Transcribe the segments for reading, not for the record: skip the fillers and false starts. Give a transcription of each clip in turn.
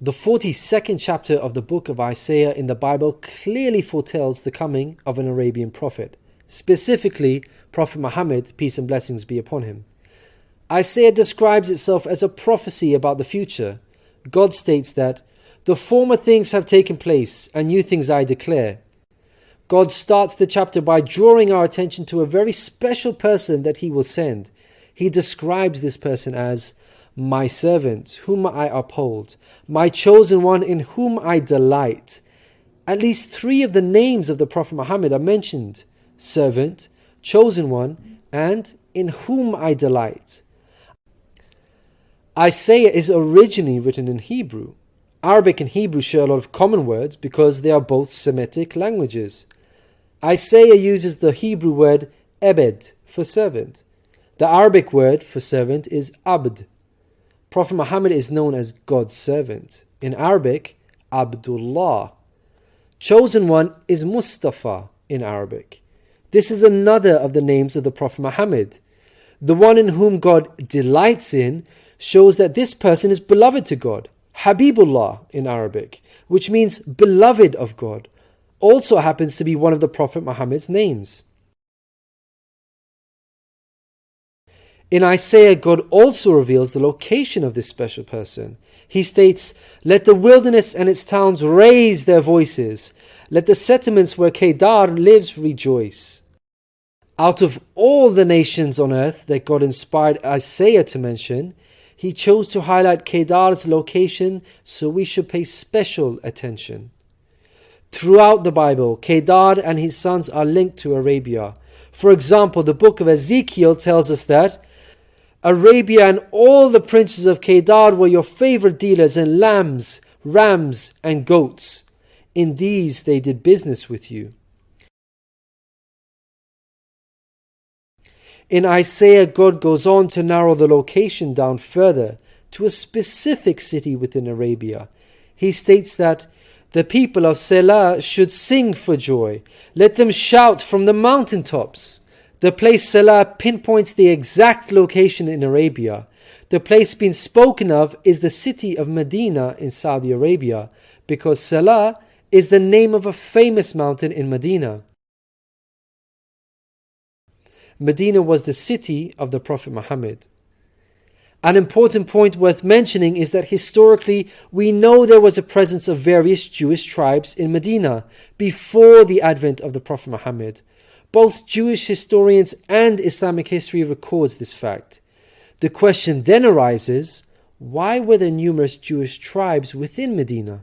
The 42nd chapter of the book of Isaiah in the Bible clearly foretells the coming of an Arabian prophet, specifically Prophet Muhammad, peace and blessings be upon him. Isaiah describes itself as a prophecy about the future. God states that, "The former things have taken place, and new things I declare." God starts the chapter by drawing our attention to a very special person that he will send. He describes this person as my servant, whom I uphold, my chosen one in whom I delight. At least 3 of the names of the Prophet Muhammad are mentioned: servant, chosen one, and in whom I delight. Isaiah is originally written in Hebrew. Arabic and Hebrew share a lot of common words because they are both Semitic languages. Isaiah uses the Hebrew word ebed for servant. The Arabic word for servant is abd. Prophet Muhammad is known as God's servant. In Arabic, Abdullah. Chosen one is Mustafa in Arabic. This is another of the names of the Prophet Muhammad. The one in whom God delights in shows that this person is beloved to God. Habibullah in Arabic, which means beloved of God, also happens to be one of the Prophet Muhammad's names. In Isaiah, God also reveals the location of this special person. He states, "Let the wilderness and its towns raise their voices. Let the settlements where Kedar lives rejoice." Out of all the nations on earth that God inspired Isaiah to mention, he chose to highlight Kedar's location, so we should pay special attention. Throughout the Bible, Kedar and his sons are linked to Arabia. For example, the book of Ezekiel tells us that Arabia and all the princes of Kedar were your favorite dealers in lambs, rams, and goats. In these they did business with you. In Isaiah, God goes on to narrow the location down further to a specific city within Arabia. He states that the people of Selah should sing for joy. Let them shout from the mountaintops. The place Selah pinpoints the exact location in Arabia. The place being spoken of is the city of Medina in Saudi Arabia, because Selah is the name of a famous mountain in Medina. Medina was the city of the Prophet Muhammad. An important point worth mentioning is that historically we know there was a presence of various Jewish tribes in Medina before the advent of the Prophet Muhammad. Both Jewish historians and Islamic history records this fact. The question then arises, why were there numerous Jewish tribes within Medina?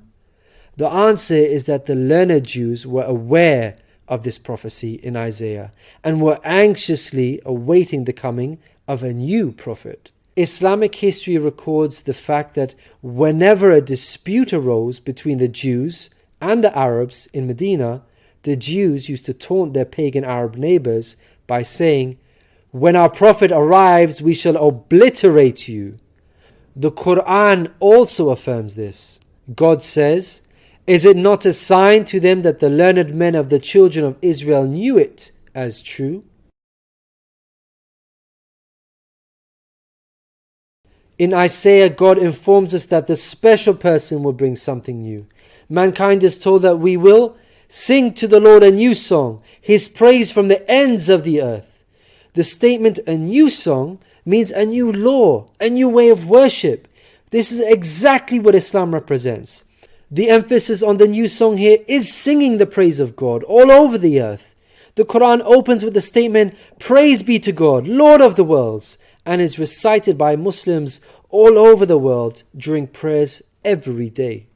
The answer is that the learned Jews were aware of this prophecy in Isaiah and were anxiously awaiting the coming of a new prophet. Islamic history records the fact that whenever a dispute arose between the Jews and the Arabs in Medina, the Jews used to taunt their pagan Arab neighbors by saying, "When our prophet arrives, we shall obliterate you." The Quran also affirms this. God says, "Is it not a sign to them that the learned men of the children of Israel knew it as true?" In Isaiah, God informs us that the special person will bring something new. Mankind is told that we will sing to the Lord a new song, His praise from the ends of the earth. The statement "a new song" means a new law, a new way of worship. This is exactly what Islam represents. The emphasis on the new song here is singing the praise of God all over the earth. The Quran opens with the statement, "Praise be to God, Lord of the worlds," and is recited by Muslims all over the world during prayers every day.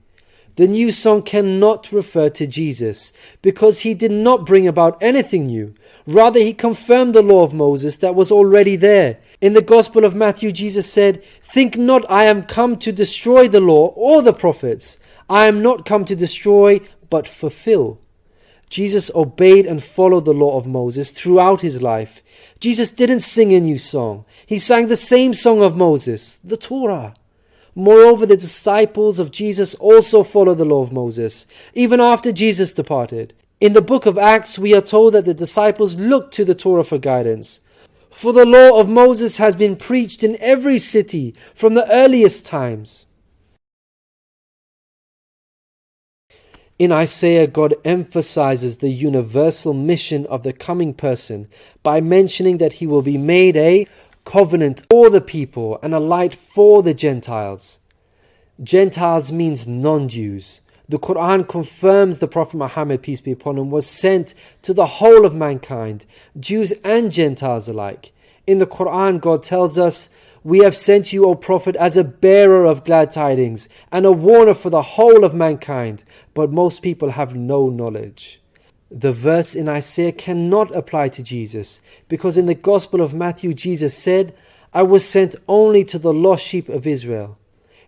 The new song cannot refer to Jesus because he did not bring about anything new. Rather, he confirmed the law of Moses that was already there. In the Gospel of Matthew, Jesus said, "Think not I am come to destroy the law or the prophets. I am not come to destroy, but fulfill." Jesus obeyed and followed the law of Moses throughout his life. Jesus didn't sing a new song. He sang the same song of Moses, the Torah. Moreover, the disciples of Jesus also followed the law of Moses, even after Jesus departed. In the book of Acts, we are told that the disciples looked to the Torah for guidance. For the law of Moses has been preached in every city from the earliest times. In Isaiah, God emphasizes the universal mission of the coming person by mentioning that he will be made a covenant for the people and a light for the Gentiles. Gentiles means non-Jews. The Quran confirms the Prophet Muhammad, peace be upon him, was sent to the whole of mankind, Jews and Gentiles alike. In the Quran, God tells us, "We have sent you, O Prophet, as a bearer of glad tidings and a warner for the whole of mankind, but most people have no knowledge." The verse in Isaiah cannot apply to Jesus, because in the Gospel of Matthew, Jesus said, "I was sent only to the lost sheep of Israel."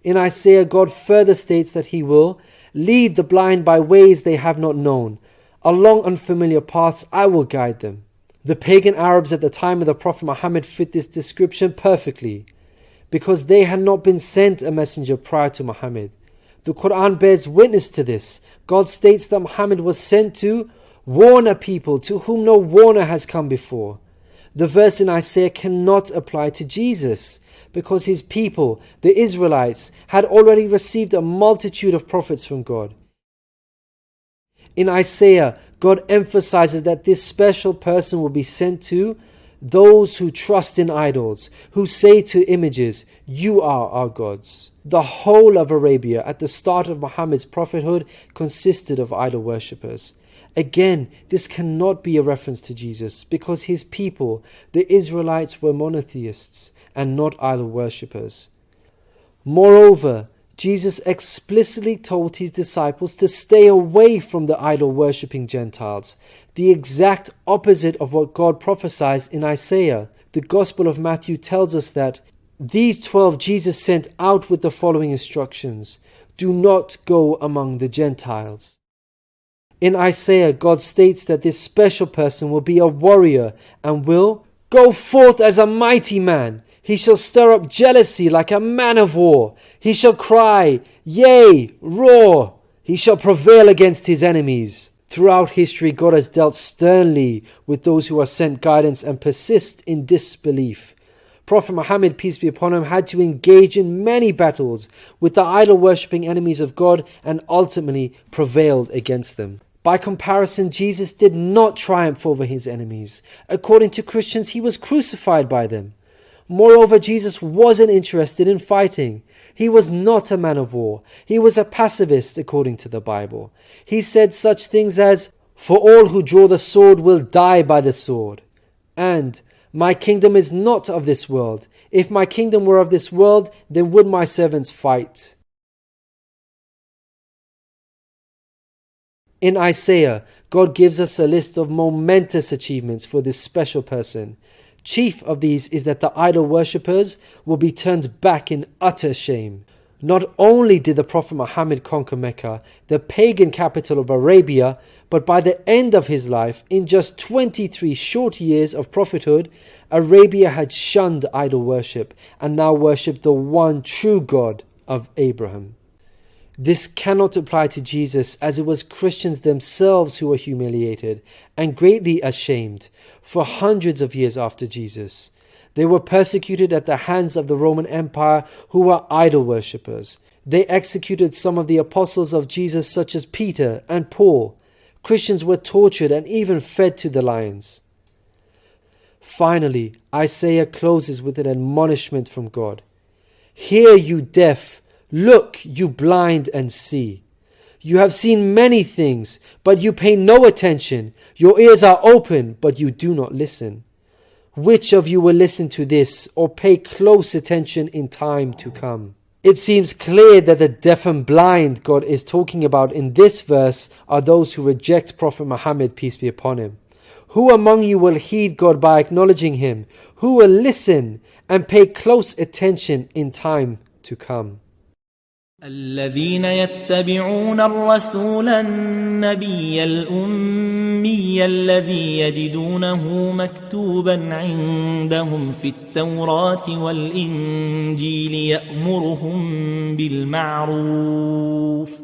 In Isaiah, God further states that he will lead the blind by ways they have not known. Along unfamiliar paths I will guide them. The pagan Arabs at the time of the Prophet Muhammad fit this description perfectly, because they had not been sent a messenger prior to Muhammad. The Quran bears witness to this. God states that Muhammad was sent to warn a people to whom no warner has come before. The verse in Isaiah cannot apply to Jesus, because his people, the Israelites, had already received a multitude of prophets from God. In Isaiah, God emphasizes that this special person will be sent to those who trust in idols, who say to images, "You are our gods." The whole of Arabia at the start of Muhammad's prophethood consisted of idol worshippers. Again, this cannot be a reference to Jesus, because his people, the Israelites, were monotheists and not idol worshippers. Moreover, Jesus explicitly told his disciples to stay away from the idol-worshipping Gentiles, the exact opposite of what God prophesied in Isaiah. The Gospel of Matthew tells us that these 12 Jesus sent out with the following instructions: "Do not go among the Gentiles." In Isaiah, God states that this special person will be a warrior and will go forth as a mighty man. He shall stir up jealousy like a man of war. He shall cry, yea, roar. He shall prevail against his enemies. Throughout history, God has dealt sternly with those who are sent guidance and persist in disbelief. Prophet Muhammad, peace be upon him, had to engage in many battles with the idol-worshipping enemies of God and ultimately prevailed against them. By comparison, Jesus did not triumph over his enemies. According to Christians, he was crucified by them. Moreover, Jesus wasn't interested in fighting. He was not a man of war. He was a pacifist, according to the Bible. He said such things as, "For all who draw the sword will die by the sword," and "My kingdom is not of this world. If my kingdom were of this world, then would my servants fight." In Isaiah, God gives us a list of momentous achievements for this special person. Chief of these is that the idol worshippers will be turned back in utter shame. Not only did the Prophet Muhammad conquer Mecca, the pagan capital of Arabia, but by the end of his life, in just 23 short years of prophethood, Arabia had shunned idol worship and now worshipped the one true God of Abraham. This cannot apply to Jesus, as it was Christians themselves who were humiliated and greatly ashamed for hundreds of years after Jesus. They were persecuted at the hands of the Roman Empire, who were idol worshippers. They executed some of the apostles of Jesus, such as Peter and Paul. Christians were tortured and even fed to the lions. Finally, Isaiah closes with an admonishment from God. "Hear, you deaf. Look, you blind, and see. You have seen many things, but you pay no attention. Your ears are open, but you do not listen. Which of you will listen to this or pay close attention in time to come?" It seems clear that the deaf and blind God is talking about in this verse are those who reject Prophet Muhammad, peace be upon him. Who among you will heed God by acknowledging him? Who will listen and pay close attention in time to come? الذين يتبعون الرسول النبي الأمي الذي يجدونه مكتوبا عندهم في التوراة والإنجيل يأمرهم بالمعروف